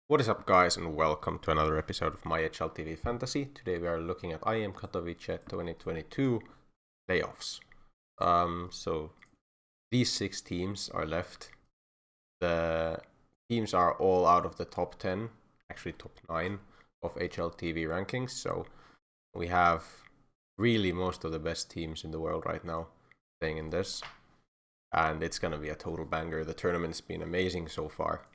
What is up, guys, and welcome to another episode of my HLTV Fantasy. Today we are looking at IEM Katowice 2022 playoffs. So these 6 teams are left. The teams are all out of the top 10, actually top 9 of HLTV rankings. So we have really most of the best teams in the world right now playing in this. And it's going to be a total banger. The tournament's been amazing so far.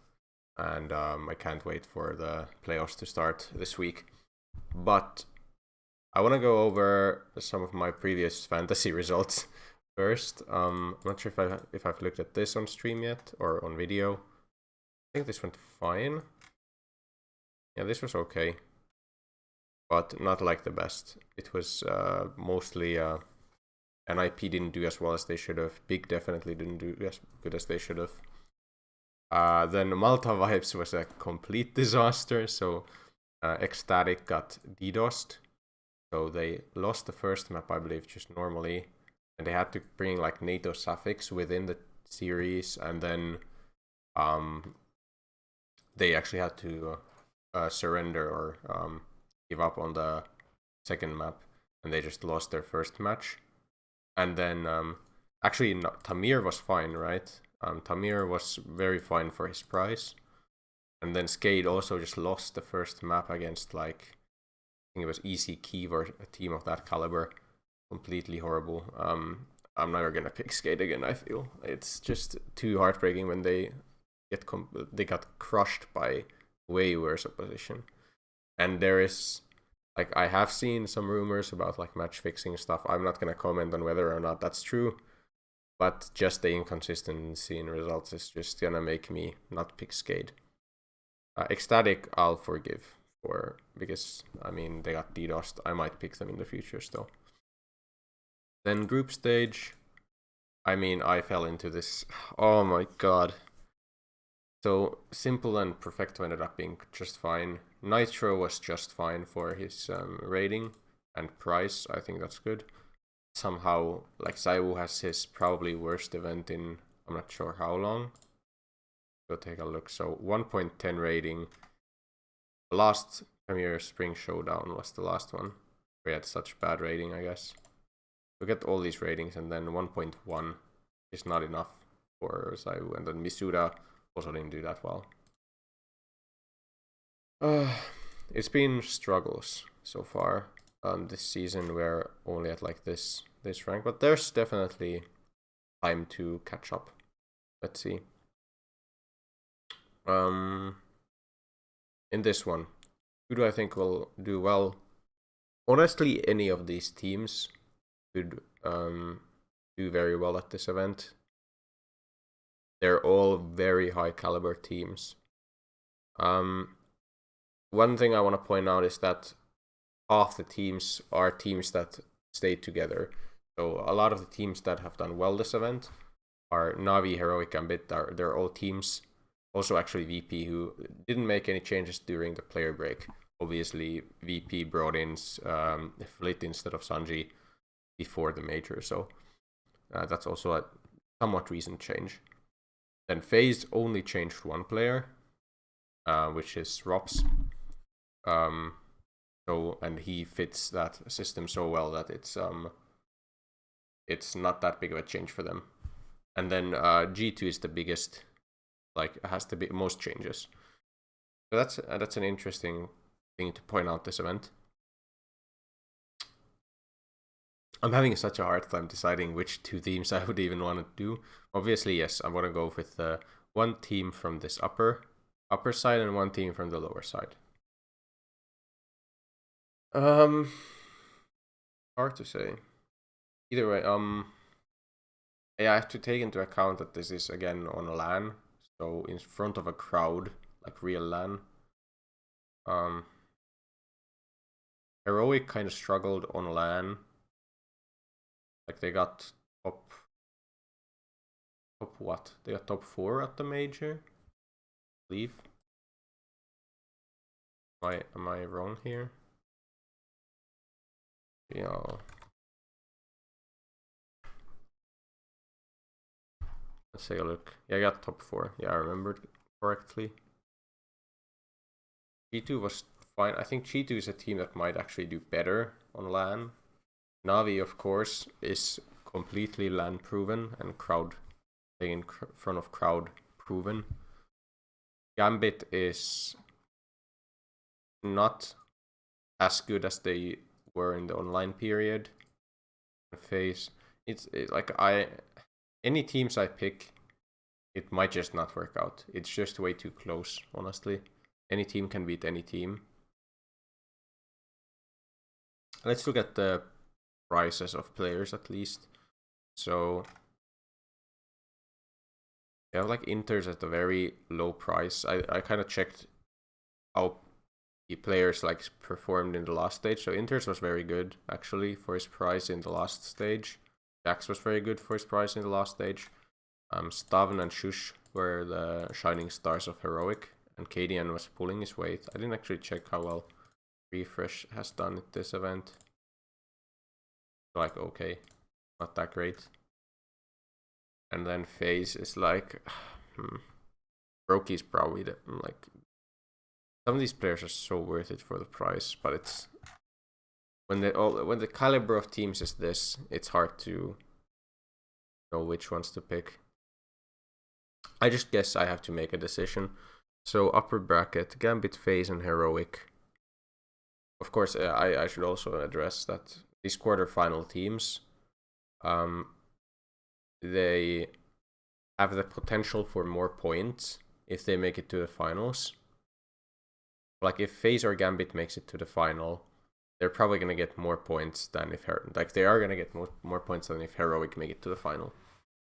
And I can't wait for the playoffs to start this week. But I want to go over some of my previous fantasy results first. I'm not sure if I've looked at this on stream yet or on video. I think this went fine. Yeah, this was okay, but not like the best. It was mostly NIP didn't do as well as they should have. Big definitely didn't do as good as they should have. Then Malta Vibes was a complete disaster, so Ecstatic got DDoSed. So they lost the first map, I believe, just normally. And they had to bring like NATO suffix within the series, and then they actually had to surrender or give up on the second map, and they just lost their first match. And then actually Tamir was fine, right? Tamir was very fine for his price. And then Skade also just lost the first map against, like, I think it was Easy Kiev or a team of that caliber. Completely horrible. I'm never gonna pick Skade again, I feel. It's just too heartbreaking when they got crushed by way worse opposition. And there is, like, I have seen some rumors about, like, match fixing stuff. I'm not gonna comment on whether or not that's true. But just the inconsistency in results is just gonna make me not pick Skade. Ecstatic, I'll forgive for, because I mean they got DDoSed. I might pick them in the future still. Then group stage. I mean, I fell into this. Oh my god. So Simple and Perfecto ended up being just fine. Nitro was just fine for his rating and price. I think that's good. Somehow, like, Zaiwu has his probably worst event in I'm not sure how long. Go take a look. So 1.10 rating. The last Premier Spring Showdown was the last one. We had such bad rating, I guess. Look at all these ratings, and then 1.1 is not enough for Zaiwu. And then Misuda also didn't do that well. It's been struggles so far. This season we're only at like this rank, but there's definitely time to catch up. Let's see. In this one, who do I think will do well? Honestly, any of these teams could do very well at this event. They're all very high caliber teams. One thing I want to point out is that half the teams are teams that stay together. So a lot of the teams that have done well this event are Navi, Heroic, and Bit. They're all teams. Also, actually, VP, who didn't make any changes during the player break. Obviously, VP brought in Flit instead of Sanji before the major, so that's also a somewhat recent change. Then FaZe only changed one player, which is Rops. And he fits that system so well that it's not that big of a change for them. And then G2 is the biggest, like, has the most changes. So that's an interesting thing to point out this event. I'm having such a hard time deciding which 2 teams I would even want to do. Obviously, yes, I want to go with one team from this upper side and one team from the lower side. Hard to say. Either way, yeah, I have to take into account that this is again on a LAN, so in front of a crowd, like real LAN. Heroic kind of struggled on LAN. Like, they got top what? They got top 4 at the major, I believe. Am I wrong here? Yeah. Let's take a look. Yeah, I got top 4. Yeah, I remembered correctly. G2 was fine. I think G2 is a team that might actually do better on LAN. Navi, of course, is completely LAN proven and crowd playing in front of crowd proven. Gambit is not as good as they were in the online period. FaZe, any teams I pick, it might just not work out. It's just way too close, honestly. Any team can beat any team. Let's look at the prices of players at least. So you have like Inters at a very low price. I kind of checked how the players like performed in the last stage. So Inters was very good actually for his price in the last stage. Jax was very good for his price in the last stage. Stavn and Shush were the shining stars of Heroic, and KDN was pulling his weight. I didn't actually check how well Refresh has done at this event. Like, okay, not that great. And then FaZe is like, Brokey's probably like, some of these players are so worth it for the price, but it's when the caliber of teams is this, it's hard to know which ones to pick. I just guess I have to make a decision. So upper bracket, Gambit, FaZe, and Heroic. Of course, I should also address that these quarterfinal teams, they have the potential for more points if they make it to the finals. Like if FaZe or Gambit makes it to the final, they're probably gonna get more points than if they are gonna get more points than if Heroic make it to the final,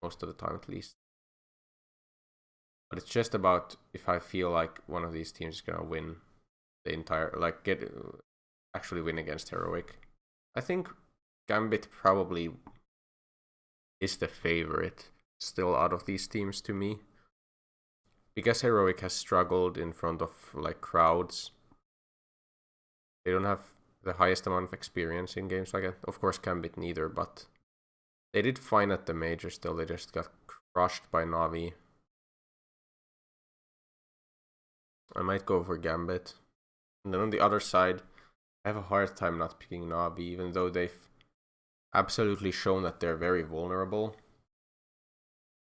most of the time at least. But it's just about if I feel like one of these teams is gonna win the entire, like actually win against Heroic. I think Gambit probably is the favorite still out of these teams to me, because Heroic has struggled in front of like crowds. They don't have the highest amount of experience in games like that. Of course, Gambit neither, but they did fine at the major still. They just got crushed by Navi. I might go for Gambit. And then on the other side, I have a hard time not picking Navi, even though they've absolutely shown that they're very vulnerable.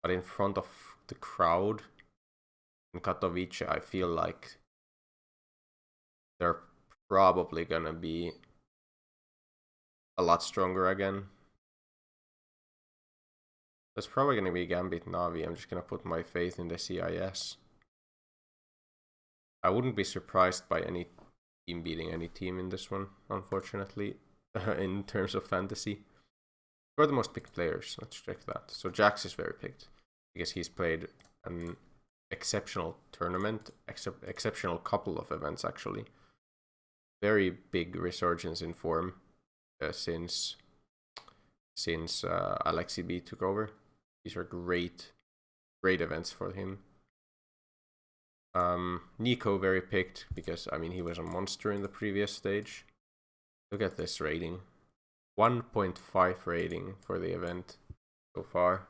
But in front of the crowd in Katowice, I feel like they're probably gonna be a lot stronger again. That's probably gonna be Gambit Navi. I'm just gonna put my faith in the CIS. I wouldn't be surprised by any team beating any team in this one, unfortunately, in terms of fantasy. Who are the most picked players? Let's check that. So Jax is very picked because he's played an exceptional tournament, exceptional couple of events actually. Very big resurgence in form since Alexi B took over. These are great events for him. Nico very picked because I mean he was a monster in the previous stage. Look at this rating. 1.5 rating for the event so far.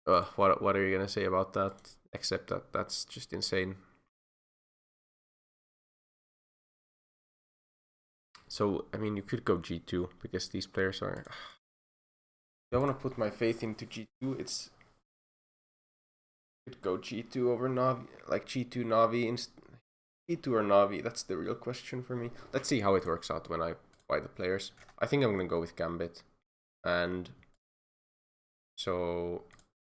What are you gonna say about that? Except that that's just insane. So I mean you could go G2 because these players are. I don't want to put my faith into G2. It's could go G2 over Navi, like G2 Navi, G2 or Navi. That's the real question for me. Let's see how it works out when I buy the players. I think I'm gonna go with Gambit, and so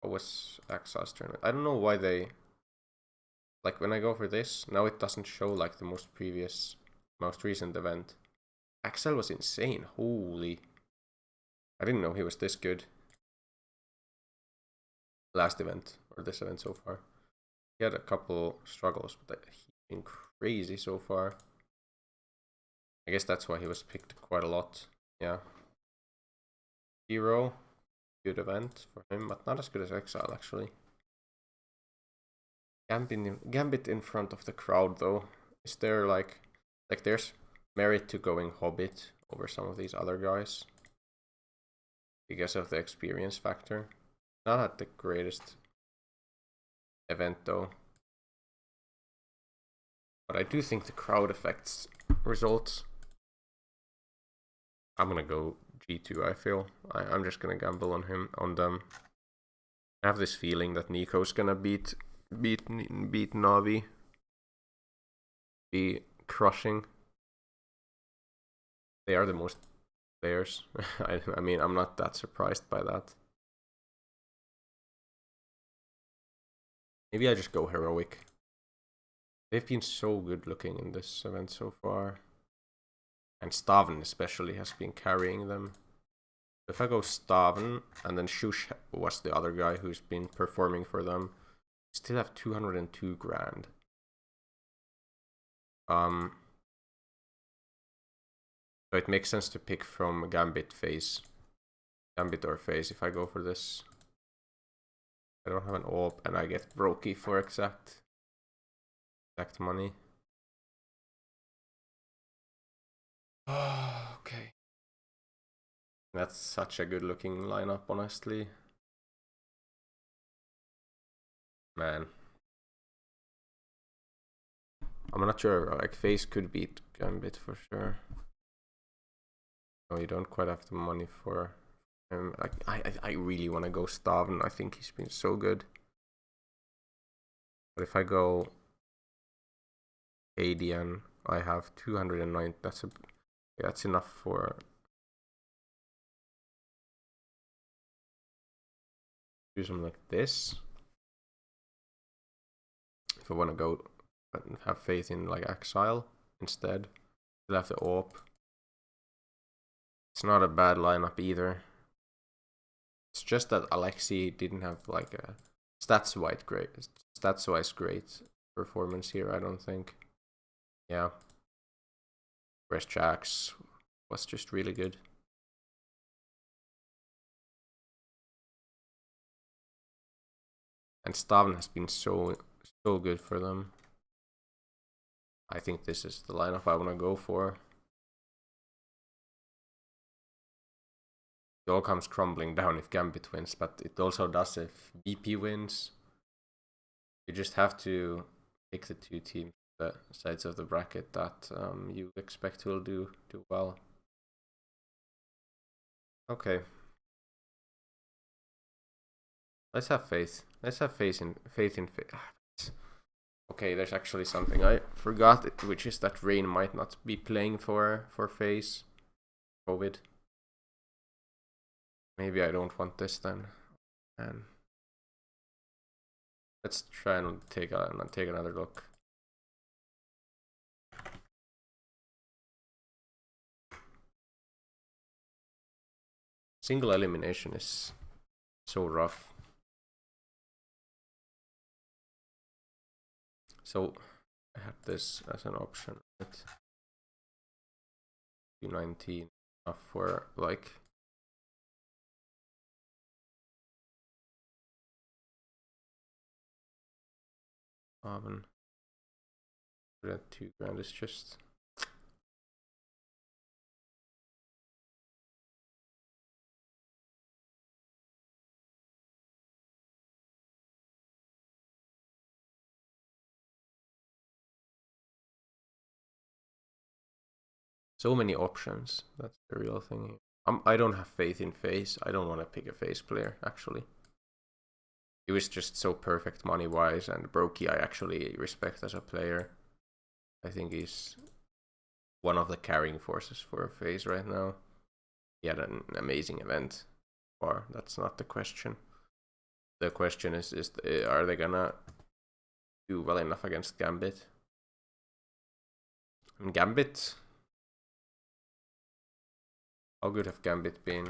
what was Axa's tournament? I don't know why they like when I go for this now it doesn't show like the most recent event. Axel was insane. Holy, I didn't know he was this good. Last event or this event so far. He had a couple struggles, but he's been crazy so far. I guess that's why he was picked quite a lot. Yeah. Hero, good event for him, but not as good as Exile actually. Gambit in front of the crowd though. Is there like there's merit to going Hobbit over some of these other guys because of the experience factor? Not at the greatest event though. But I do think the crowd affects results. I'm gonna go G2, I feel. I'm just gonna gamble on him, on them. I have this feeling that Nico's gonna beat Navi. Be crushing. They are the most players. I mean, I'm not that surprised by that. Maybe I just go heroic. They've been so good looking in this event so far. And Staven especially has been carrying them. If I go Staven, and then Shush was the other guy who's been performing for them, still have 202 grand. So it makes sense to pick from Gambit or phase if I go for this. I don't have an AWP and I get Brokey for exact money. Oh, okay. That's such a good looking lineup, honestly. Man. I'm not sure, like FaZe could beat Gambit for sure. No, you don't quite have the money for him. Like, I really want to go Staven. I think he's been so good. But if I go ADN, I have 209. That's enough for. Do something like this. If I want to go and have faith in like Exile instead, still have the AWP. It's not a bad lineup either. It's just that Alexi didn't have like a stats-wise great performance here, I don't think. Yeah. Whereas Jax was just really good. And Staven has been so good for them. I think this is the lineup I want to go for. It all comes crumbling down if Gambit wins, but it also does if BP wins. You just have to pick the two teams, the sides of the bracket that you expect will do well. Okay. Let's have faith. Let's have faith in faith. Okay, there's actually something I forgot, which is that Rain might not be playing for FaZe. COVID. Maybe I don't want this then. And let's try and take another look. Single elimination is so rough. So I had this as an option. Right? 219 enough for like Oven. 2 grand is just so many options. That's the real thing. I don't have faith in FaZe. I don't want to pick a FaZe player, actually. He was just so perfect money-wise, and Brokey I actually respect as a player. I think he's one of the carrying forces for FaZe right now. He had an amazing event. Or that's not the question. The question is are they gonna do well enough against Gambit? And Gambit... How good have Gambit been?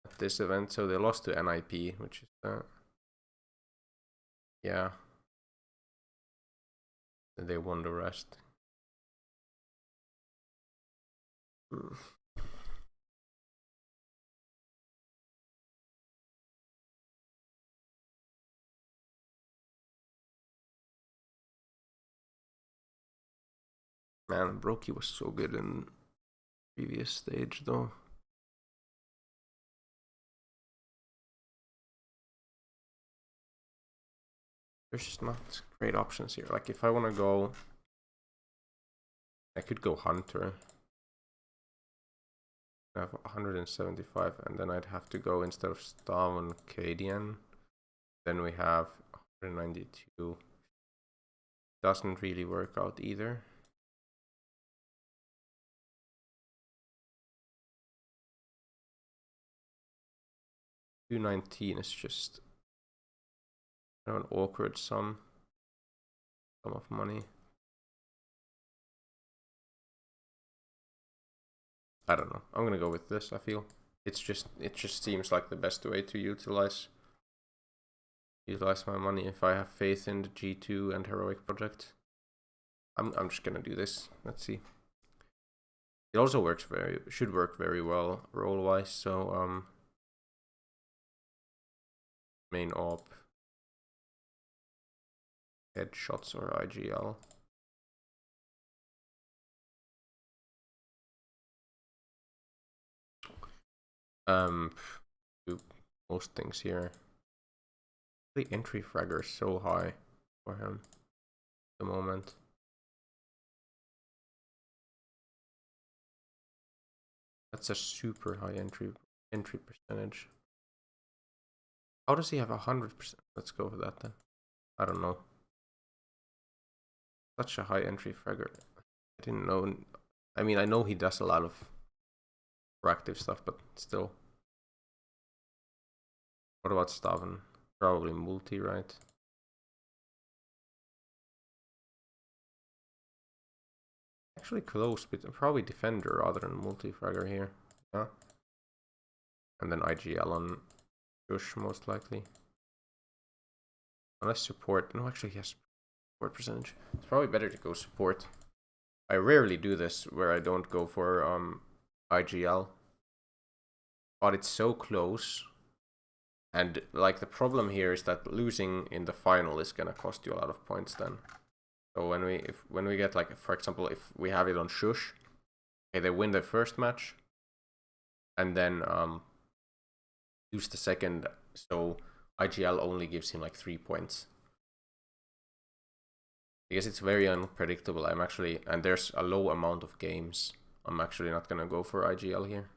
At this event, so they lost to NIP, which is yeah. And they won the rest. Man, Brokey was so good in previous stage though. there's just not great options here. Like if I want to go, I could go Hunter. I have 175, and then I'd have to go instead of Staven Cadian. Then we have 192. Doesn't really work out either. $219 is just an awkward sum of money. I don't know. I'm gonna go with this. I feel it just seems like the best way to utilize my money if I have faith in the G2 and Heroic project. I'm just gonna do this. Let's see. It also should work very well role wise. So main op, headshots or IGL. Do most things here. The entry fragger is so high for him at the moment. That's a super high entry percentage. How does he have 100%? Let's go for that then. I don't know. Such a high entry fragger. I didn't know. I mean, I know he does a lot of proactive stuff, but still. What about Staven? Probably multi, right? Actually close, but probably defender rather than multi-fragger here. Yeah. And then IGL on Josh most likely. Unless support. No, actually he has support percentage. It's probably better to go support. I rarely do this where I don't go for IGL. But it's so close. And like the problem here is that losing in the final is gonna cost you a lot of points then. So when we get, like, for example, if we have it on Shush, okay, they win the first match and then lose the second, so IGL only gives him like 3 points. Because it's very unpredictable. And there's a low amount of games. I'm actually not gonna go for IGL here.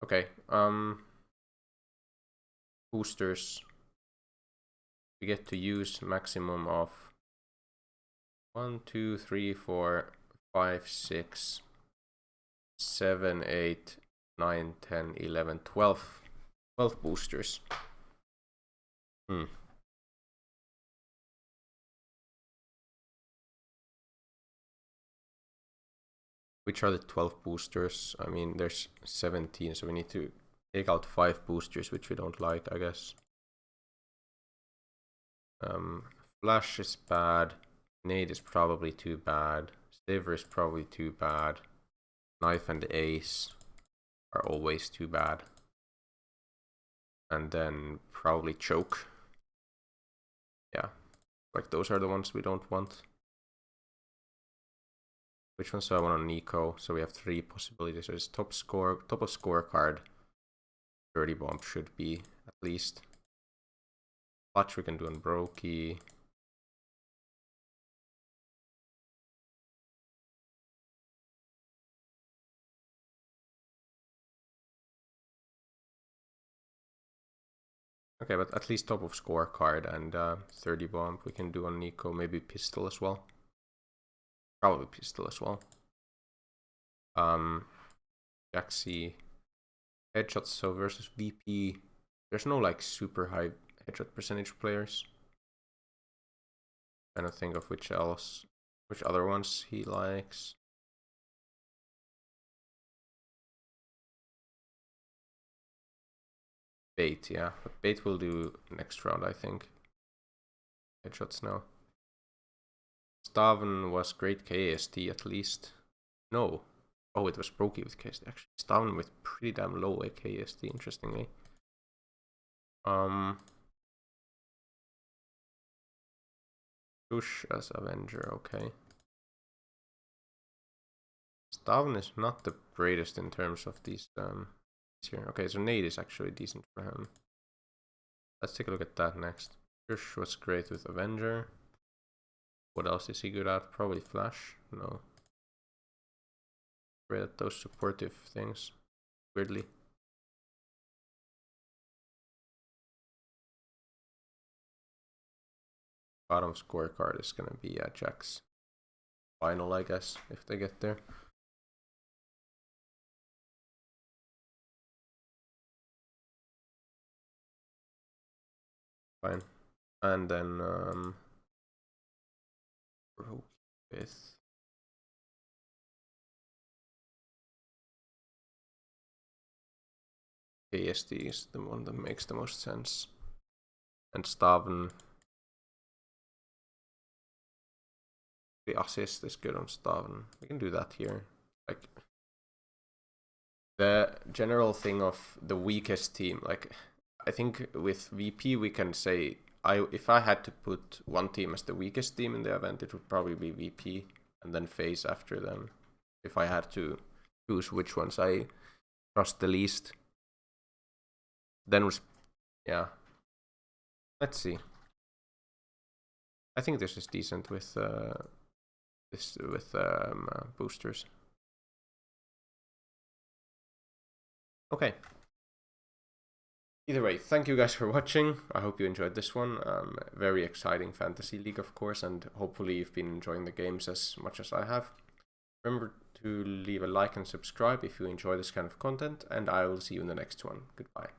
Okay, boosters. We get to use maximum of 1, 2, 3, 4, 5, 6, 7, 8, 9, 10, 11, 12 boosters. Which are the 12 boosters? I mean, there's 17, so we need to take out 5 boosters, which we don't like, I guess. Flash is bad. Nade is probably too bad. Saver is probably too bad. Knife and Ace are always too bad. And then probably Choke. Yeah, like those are the ones we don't want. Which ones do I want on Nico? So we have 3 possibilities. There's top of scorecard. 30 bomb should be at least. Clutch we can do on Brokey. Okay, but at least top of scorecard and 30 bomb we can do on Nico. Maybe pistol as well. Probably pistol as well. Jaxi. Headshots, so versus VP. There's no like super high headshot percentage players. I don't think of which other ones he likes. Bait, yeah. But Bait will do next round, I think. Headshots now. Staven was great KST at least. No. Oh, it was Brokey with KST. Actually, Staven with pretty damn low KST, interestingly. Push as Avenger, okay. Staven is not the greatest in terms of these here. Okay, so Nade is actually decent for him. Let's take a look at that next. Kirsch was great with Avenger. What else is he good at? Probably Flash. No. Great at those supportive things. Weirdly. Bottom scorecard is gonna be Jack's final, I guess, if they get there. Fine. And then with KSD is the one that makes the most sense. And Staven. The assist is good on Staven. We can do that here. Like the general thing of the weakest team, like I think with VP we can say if I had to put one team as the weakest team in the event, it would probably be VP and then FaZe after them. If I had to choose which ones I trust the least. Then yeah. Let's see. I think this is decent with boosters. Okay. Either way, thank you guys for watching. I hope you enjoyed this one. Very exciting fantasy league, of course, and hopefully you've been enjoying the games as much as I have. Remember to leave a like and subscribe if you enjoy this kind of content, and I will see you in the next one. Goodbye.